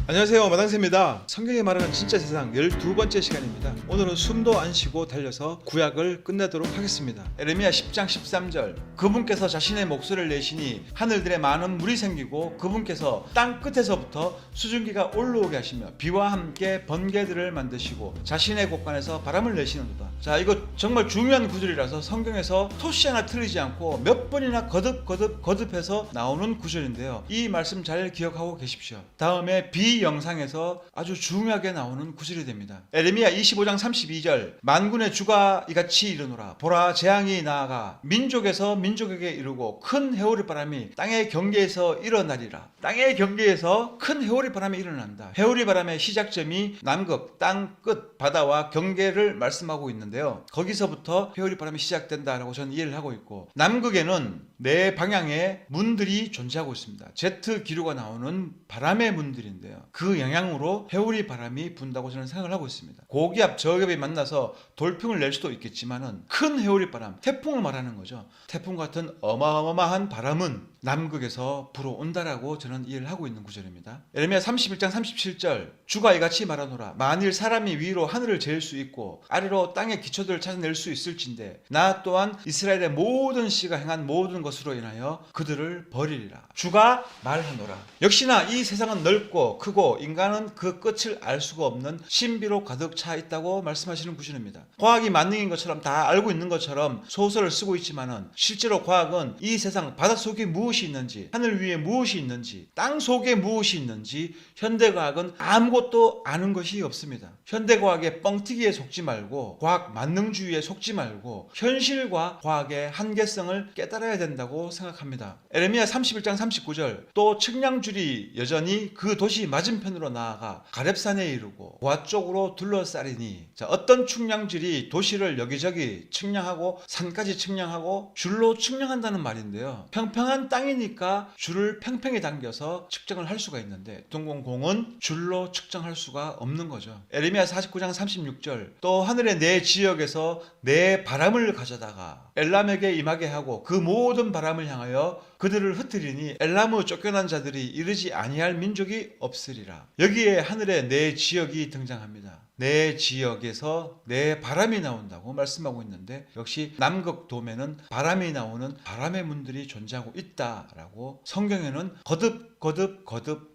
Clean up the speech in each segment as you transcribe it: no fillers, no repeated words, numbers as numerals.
안녕하세요, 마당새입니다. 성경이 말하는 진짜 세상 12번째 시간입니다. 오늘은 숨도 안 쉬고 달려서 구약을 끝내도록 하겠습니다. 에레미야 10장 13절, 그분께서 자신의 목소리를 내시니 하늘들에 많은 물이 생기고 그분께서 땅 끝에서부터 수증기가 올라오게 하시며 비와 함께 번개들을 만드시고 자신의 곳간에서 바람을 내시는도다. 자, 이거 정말 중요한 구절이라서 성경에서 토시 하나 틀리지 않고 몇 번이나 거듭해서 나오는 구절인데요. 이 말씀 잘 기억하고 계십시오. 다음에 비 영상에서 아주 중요하게 나오는 구절이 됩니다. 에레미야 25장 32절, 만군의 주가 이같이 이르노라. 보라, 재앙이 나아가 민족에서 민족에게 이르고 큰 해오리 바람이 땅의 경계에서 일어나리라. 땅의 경계에서 큰 해오리 바람이 일어난다. 해오리 바람의 시작점이 남극, 땅 끝, 바다와 경계를 말씀하고 있는데요. 거기서부터 해오리 바람이 시작된다라고 저는 이해를 하고 있고, 남극에는 네 방향의 문들이 존재하고 있습니다. 제트 기류가 나오는 바람의 문들인데요. 그 영향으로 해오리 바람이 분다고 저는 생각을 하고 있습니다. 고기압, 저기압이 만나서 돌풍을 낼 수도 있겠지만은 큰 해오리 바람, 태풍을 말하는 거죠. 태풍 같은 어마어마한 바람은 남극에서 불어온다라고 저는 이해를 하고 있는 구절입니다. 에레미야 31장 37절, 주가 이같이 말하노라. 만일 사람이 위로 하늘을 재일 수 있고 아래로 땅의 기초들을 찾아낼 수 있을진데 나 또한 이스라엘의 모든 씨가 행한 모든 것으로 인하여 그들을 버리리라. 주가 말하노라. 역시나 이 세상은 넓고 크고 인간은 그 끝을 알 수가 없는 신비로 가득 차 있다고 말씀하시는 구절입니다. 과학이 만능인 것처럼 다 알고 있는 것처럼 소설을 쓰고 있지만은 실제로 과학은 이 세상 바닷속에 무엇이 있는지, 하늘 위에 무엇이 있는지, 땅 속에 무엇이 있는지 현대과학은 아무것도 아는 것이 없습니다. 현대과학의 뻥튀기에 속지 말고 과학 만능주의에 속지 말고 현실과 과학의 한계성을 깨달아야 된다고 생각합니다. 에레미야 31장 39절, 또 측량줄이 여전히 그 도시 맞은편으로 나아가 가렙산에 이르고 고아 쪽으로 둘러싸리니, 자, 어떤 측량줄이 도시를 여기저기 측량하고 산까지 측량하고 줄로 측량한다는 말인데요. 평평한 땅이니까 줄을 팽팽히 당겨서 측정을 할 수가 있는데 동공공은 줄로 측정할 수가 없는 거죠. 에레미야 49장 36절, 또 하늘의 네 지역에서 네 바람을 가져다가 엘람에게 임하게 하고 그 모든 바람을 향하여 그들을 흩트리니 엘람의 쫓겨난 자들이 이르지 아니할 민족이 없으리라. 여기에 하늘의 네 지역이 등장합니다. 네 지역에서 네 바람이 나온다고 말씀하고 있는데, 역시 남극 도면은 바람이 나오는 바람의 문들이 존재하고 있다라고 성경에는 거듭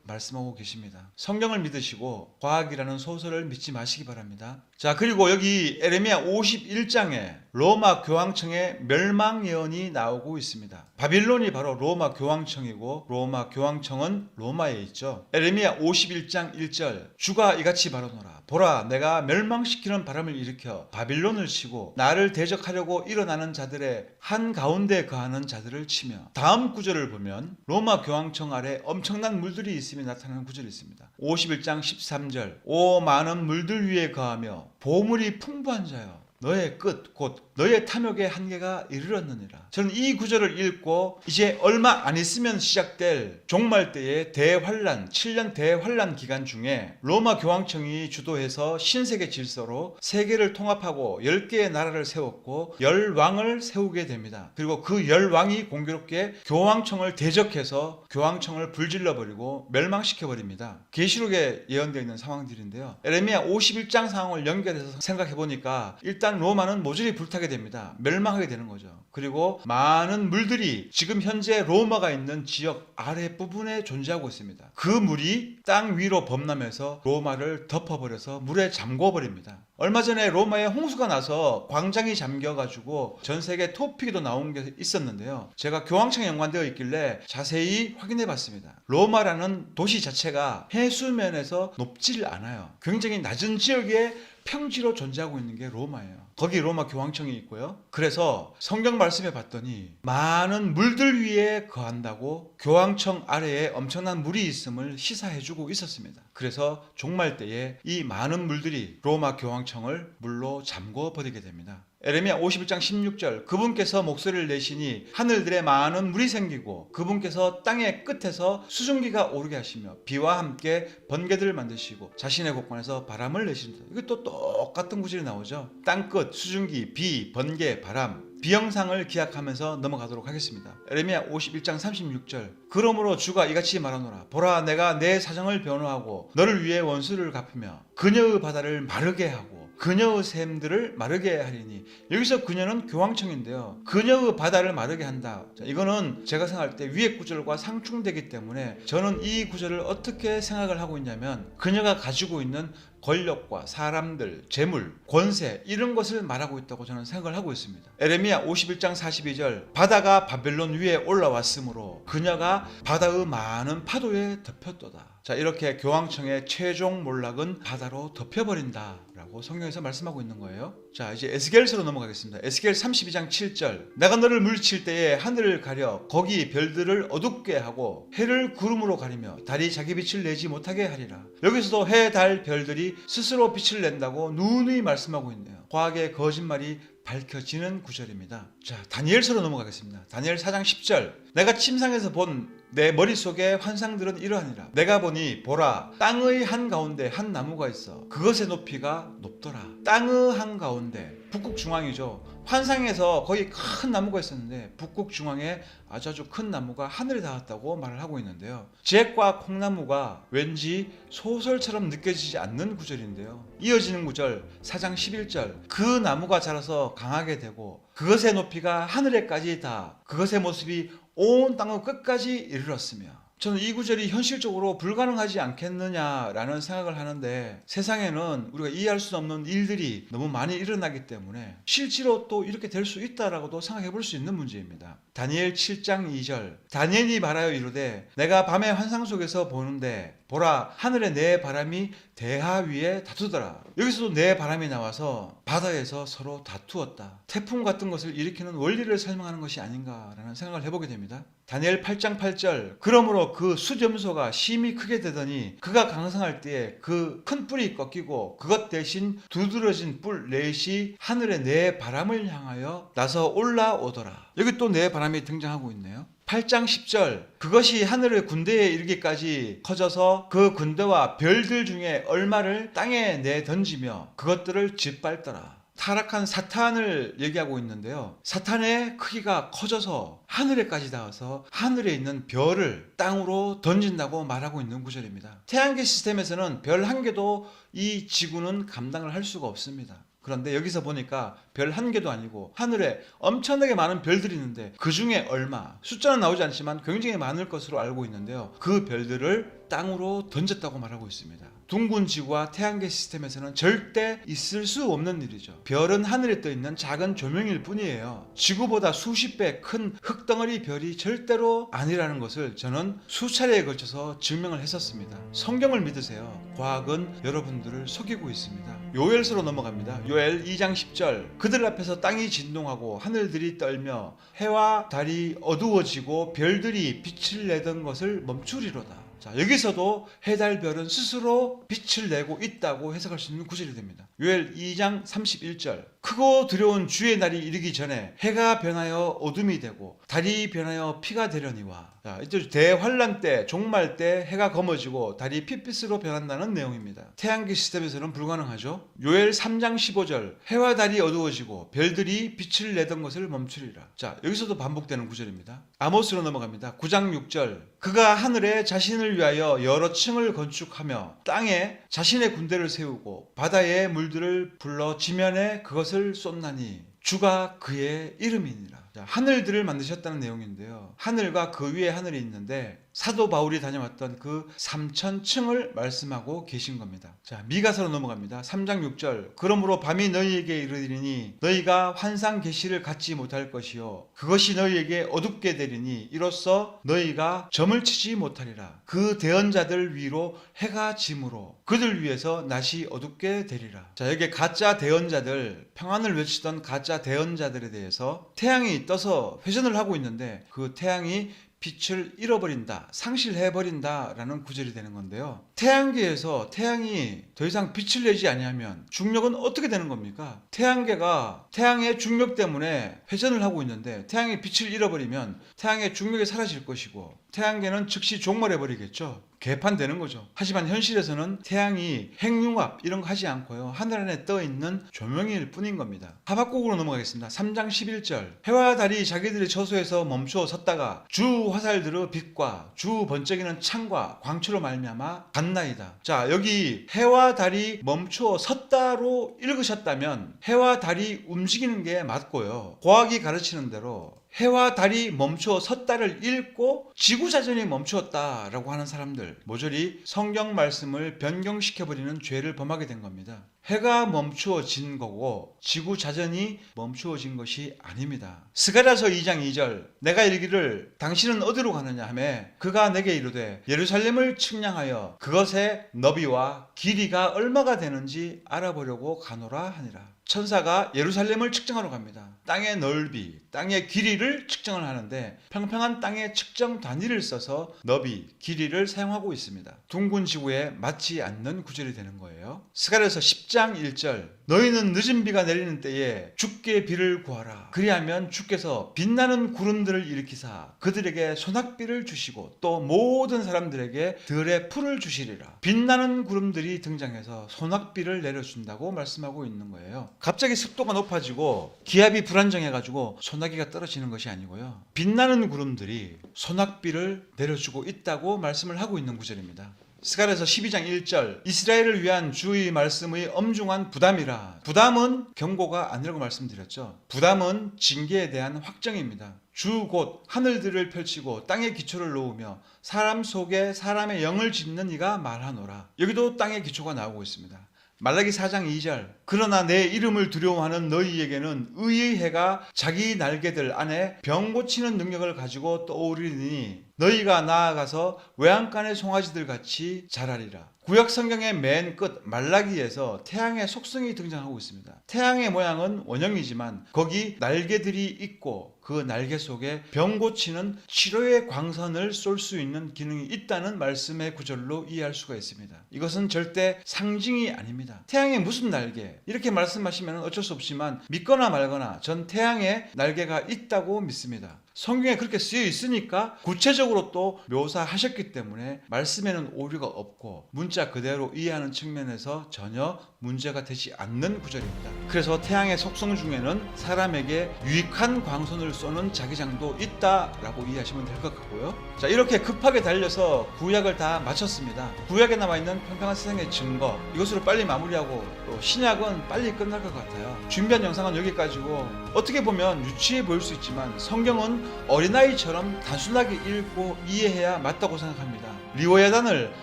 말씀하고 계십니다. 성경을 믿으시고 과학이라는 소설을 믿지 마시기 바랍니다. 자, 그리고 여기 에레미야 51장에 로마 교황청의 멸망 예언이 나오고 있습니다. 바빌론이 바로 로마 교황청이고 로마 교황청은 로마에 있죠. 에레미야 51장 1절, 주가 이같이 말하노라. 보라, 내가 멸망시키는 바람을 일으켜 바빌론을 치고 나를 대적하려고 일어나는 자들의 한가운데 거하는 자들을 치며, 다음 구절을 보면 로마 교황청 아래 엄청난 물들이 있음이 나타나는 구절이 있습니다. 51장 13절, 오 많은 물들 위에 거하며 보물이 풍부한 자여, 너의 끝 곧 너의 탐욕의 한계가 이르렀느니라. 저는 이 구절을 읽고 이제 얼마 안 있으면 시작될 종말 때의 대환란, 7년 대환란 기간 중에 로마 교황청이 주도해서 신세계 질서로 세계를 통합하고 10개의 나라를 세웠고 10왕을 세우게 됩니다. 그리고 그 10왕이 공교롭게 교황청을 대적해서 교황청을 불질러버리고 멸망시켜버립니다. 계시록에 예언되어 있는 상황들인데요. 에레미야 51장 상황을 연결해서 생각해보니까 일단 로마는 모조리 불타게 됩니다. 멸망하게 되는 거죠. 그리고 많은 물들이 지금 현재 로마가 있는 지역 아랫부분에 존재하고 있습니다. 그 물이 땅 위로 범람해서 로마를 덮어버려서 물에 잠궈버립니다. 얼마 전에 로마에 홍수가 나서 광장이 잠겨가지고 전 세계 토픽에도 나온 게 있었는데요. 제가 교황청에 연관되어 있길래 자세히 확인해 봤습니다. 로마라는 도시 자체가 해수면에서 높지를 않아요. 굉장히 낮은 지역에 평지로 존재하고 있는 게 로마예요. 거기 로마 교황청이 있고요. 그래서 성경 말씀해 봤더니 많은 물들 위에 거한다고 교황청 아래에 엄청난 물이 있음을 시사해주고 있었습니다. 그래서 종말 때에 이 많은 물들이 로마 교황청을 물로 잠궈 버리게 됩니다. 에레미야 51장 16절 그분께서 목소리를 내시니 하늘들에 많은 물이 생기고 그분께서 땅의 끝에서 수증기가 오르게 하시며 비와 함께 번개들을 만드시고 자신의 곳간에서 바람을 내신다. 이게 또 똑같은 구절이 나오죠. 땅끝, 수증기, 비, 번개, 바람. 비영상을 기약하면서 넘어가도록 하겠습니다. 에레미야 51장 36절 그러므로 주가 이같이 말하노라. 보라, 내가 내 사정을 변호하고 너를 위해 원수를 갚으며 그녀의 바다를 마르게 하고 그녀의 샘들을 마르게 하리니, 여기서 그녀는 교황청인데요. 그녀의 바다를 마르게 한다. 자, 이거는 제가 생각할 때 위의 구절과 상충되기 때문에 저는 이 구절을 어떻게 생각을 하고 있냐면 그녀가 가지고 있는 권력과 사람들, 재물, 권세 이런 것을 말하고 있다고 저는 생각을 하고 있습니다. 에레미야 51장 42절 바다가 바벨론 위에 올라왔으므로 그녀가 바다의 많은 파도에 덮였도다. 자, 이렇게 교황청의 최종 몰락은 바다로 덮여버린다 라고 성경에서 말씀하고 있는 거예요. 자, 이제 에스겔서로 넘어가겠습니다. 에스겔 32장 7절 내가 너를 물리칠 때에 하늘을 가려 거기 별들을 어둡게 하고 해를 구름으로 가리며 달이 자기 빛을 내지 못하게 하리라. 여기서도 해, 달, 별들이 스스로 빛을 낸다고 누누이 말씀하고 있네요. 과학의 거짓말이 밝혀지는 구절입니다. 자, 다니엘서로 넘어가겠습니다. 다니엘 4장 10절 내가 침상에서 본 내 머릿속의 환상들은 이러하니라. 내가 보니 보라, 땅의 한가운데 한 나무가 있어 그것의 높이가 높더라. 땅의 한가운데, 북극 중앙이죠. 환상에서 거기 큰 나무가 있었는데 북극 중앙에 아주 큰 나무가 하늘에 닿았다고 말을 하고 있는데요. 잭과 콩나무가 왠지 소설처럼 느껴지지 않는 구절인데요. 이어지는 구절 4장 11절 그 나무가 자라서 강하게 되고 그것의 높이가 하늘에까지 닿아 그것의 모습이 온 땅의 끝까지 이르렀으며, 저는 이 구절이 현실적으로 불가능하지 않겠느냐라는 생각을 하는데 세상에는 우리가 이해할 수 없는 일들이 너무 많이 일어나기 때문에 실제로 또 이렇게 될 수 있다라고도 생각해 볼 수 있는 문제입니다. 다니엘 7장 2절 다니엘이 말하여 이르되 내가 밤의 환상 속에서 보는데 보라, 하늘에 내 바람이 대하 위에 다투더라. 여기서도 내 바람이 나와서 바다에서 서로 다투었다. 태풍 같은 것을 일으키는 원리를 설명하는 것이 아닌가라는 생각을 해보게 됩니다. 다니엘 8장 8절 그러므로 그 수점소가 심히 크게 되더니 그가 강성할 때에 그 큰 뿔이 꺾이고 그것 대신 두드러진 뿔 넷이 하늘에 내 바람을 향하여 나서 올라오더라. 여기 또 내 바람이 등장하고 있네요. 8장 10절 그것이 하늘의 군대에 이르기까지 커져서 그 군대와 별들 중에 얼마를 땅에 내던지며 그것들을 짓밟더라. 타락한 사탄을 얘기하고 있는데요. 사탄의 크기가 커져서 하늘에까지 닿아서 하늘에 있는 별을 땅으로 던진다고 말하고 있는 구절입니다. 태양계 시스템에서는 별 한 개도 이 지구는 감당을 할 수가 없습니다. 그런데 여기서 보니까 별 한 개도 아니고 하늘에 엄청나게 많은 별들이 있는데 그 중에 얼마, 숫자는 나오지 않지만 굉장히 많을 것으로 알고 있는데요. 그 별들을 땅으로 던졌다고 말하고 있습니다. 둥근 지구와 태양계 시스템에서는 절대 있을 수 없는 일이죠. 별은 하늘에 떠 있는 작은 조명일 뿐이에요. 지구보다 수십 배 큰 흙덩어리 별이 절대로 아니라는 것을 저는 수차례에 걸쳐서 증명을 했었습니다. 성경을 믿으세요. 과학은 여러분들을 속이고 있습니다. 요엘서로 넘어갑니다. 요엘 2장 10절 그들 앞에서 땅이 진동하고 하늘들이 떨며 해와 달이 어두워지고 별들이 빛을 내던 것을 멈추리로다. 자, 여기서도 해, 달, 별은 스스로 빛을 내고 있다고 해석할 수 있는 구절이 됩니다. 요엘 2장 31절 크고 두려운 주의 날이 이르기 전에 해가 변하여 어둠이 되고 달이 변하여 피가 되려니와. 자, 이제 대환란 때, 종말 때 해가 검어지고 달이 핏빛으로 변한다는 내용입니다. 태양계 시스템에서는 불가능하죠. 요엘 3장 15절 해와 달이 어두워지고 별들이 빛을 내던 것을 멈추리라. 자, 여기서도 반복되는 구절입니다. 아모스로 넘어갑니다. 9장 6절 그가 하늘에 자신을 위하여 여러 층을 건축하며 땅에 자신의 군대를 세우고 바다의 물들을 불러 지면에 그것을 쏟나니 주가 그의 이름이니라. 자, 하늘들을 만드셨다는 내용인데요. 하늘과 그 위에 하늘이 있는데 사도 바울이 다녀왔던 그 3000층을 말씀하고 계신 겁니다. 자, 미가서로 넘어갑니다. 3장 6절 그러므로 밤이 너희에게 이르리니 너희가 환상 계시를 갖지 못할 것이요 그것이 너희에게 어둡게 되리니 이로써 너희가 점을 치지 못하리라. 그 대언자들 위로 해가 지므로 그들 위에서 낮이 어둡게 되리라. 자, 여기 가짜 대언자들, 평안을 외치던 가짜 대언자들에 대해서 태양이 떠서 회전을 하고 있는데 그 태양이 빛을 잃어버린다, 상실해버린다 라는 구절이 되는 건데요. 태양계에서 태양이 더 이상 빛을 내지 아니하면 중력은 어떻게 되는 겁니까? 태양계가 태양의 중력 때문에 회전을 하고 있는데 태양의 빛을 잃어버리면 태양의 중력이 사라질 것이고 태양계는 즉시 종말해버리겠죠. 개판되는 거죠. 하지만 현실에서는 태양이 핵융합 이런 거 하지 않고요. 하늘 안에 떠 있는 조명일 뿐인 겁니다. 하박국으로 넘어가겠습니다. 3장 11절. 해와 달이 자기들의 처소에서 멈추어 섰다가 주 화살들의 빛과 주 번쩍이는 창과 광초로 말미암아 갔나이다. 자, 여기 해와 달이 멈추어 섰다로 읽으셨다면 해와 달이 움직이는 게 맞고요. 과학이 가르치는 대로 해와 달이 멈추어 섰다를 읽고 지구자전이 멈추었다라고 하는 사람들, 모조리 성경 말씀을 변경시켜버리는 죄를 범하게 된 겁니다. 해가 멈추어진 거고 지구자전이 멈추어진 것이 아닙니다. 스가랴서 2장 2절. 내가 이르기를 당신은 어디로 가느냐 하며 그가 내게 이르되 예루살렘을 측량하여 그것의 너비와 길이가 얼마가 되는지 알아보려고 가노라 하니라. 천사가 예루살렘을 측정하러 갑니다. 땅의 넓이, 땅의 길이를 측정을 하는데 평평한 땅의 측정 단위를 써서 너비, 길이를 사용하고 있습니다. 둥근 지구에 맞지 않는 구절이 되는 거예요. 스가랴서 10장 1절. 너희는 늦은 비가 내리는 때에 주께 비를 구하라. 그리하면 주께서 빛나는 구름들을 일으키사 그들에게 소낙비를 주시고 또 모든 사람들에게 들의 풀을 주시리라. 빛나는 구름들이 등장해서 소낙비를 내려준다고 말씀하고 있는 거예요. 갑자기 습도가 높아지고 기압이 불안정해가지고 소나기가 떨어지는 것이 아니고요. 빛나는 구름들이 소낙비를 내려주고 있다고 말씀을 하고 있는 구절입니다. 스가랴서 12장 1절. 이스라엘을 위한 주의 말씀의 엄중한 부담이라. 부담은 경고가 아니라고 말씀드렸죠. 부담은 징계에 대한 확정입니다. 주 곧 하늘들을 펼치고 땅에 기초를 놓으며 사람 속에 사람의 영을 짓는 이가 말하노라. 여기도 땅에 기초가 나오고 있습니다. 말라기 4장 2절. 그러나 내 이름을 두려워하는 너희에게는 의의 해가 자기 날개들 안에 병 고치는 능력을 가지고 떠오르니 너희가 나아가서 외양간의 송아지들 같이 자라리라. 구약 성경의 맨 끝 말라기에서 태양의 속성이 등장하고 있습니다. 태양의 모양은 원형이지만 거기 날개들이 있고 그 날개 속에 병 고치는 치료의 광선을 쏠 수 있는 기능이 있다는 말씀의 구절로 이해할 수가 있습니다. 이것은 절대 상징이 아닙니다. 태양의 무슨 날개? 이렇게 말씀하시면 어쩔 수 없지만 믿거나 말거나 전 태양의 날개가 있다고 믿습니다. 성경에 그렇게 쓰여 있으니까 구체적으로 또 묘사하셨기 때문에 말씀에는 오류가 없고 문자 그대로 이해하는 측면에서 전혀 문제가 되지 않는 구절입니다. 그래서 태양의 속성 중에는 사람에게 유익한 광선을 쏘는 자기장도 있다라고 이해하시면 될 것 같고요. 자, 이렇게 급하게 달려서 구약을 다 마쳤습니다. 구약에 남아있는 평평한 세상의 증거, 이것으로 빨리 마무리하고 또 신약은 빨리 끝날 것 같아요. 준비한 영상은 여기까지고 어떻게 보면 유치해 보일 수 있지만 성경은 어린아이처럼 단순하게 읽고 이해해야 맞다고 생각합니다. 리오야단을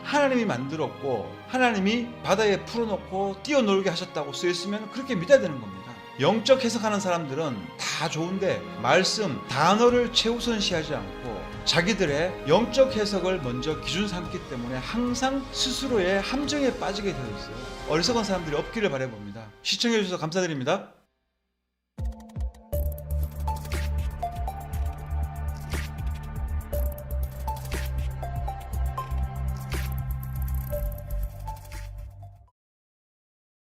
하나님이 만들었고 하나님이 바다에 풀어놓고 뛰어놀게 하셨다고 쓰였으면 그렇게 믿어야 되는 겁니다. 영적 해석하는 사람들은 다 좋은데 말씀, 단어를 최우선시하지 않고 자기들의 영적 해석을 먼저 기준 삼기 때문에 항상 스스로의 함정에 빠지게 되어 있어요. 어리석은 사람들이 없기를 바라봅니다. 시청해주셔서 감사드립니다.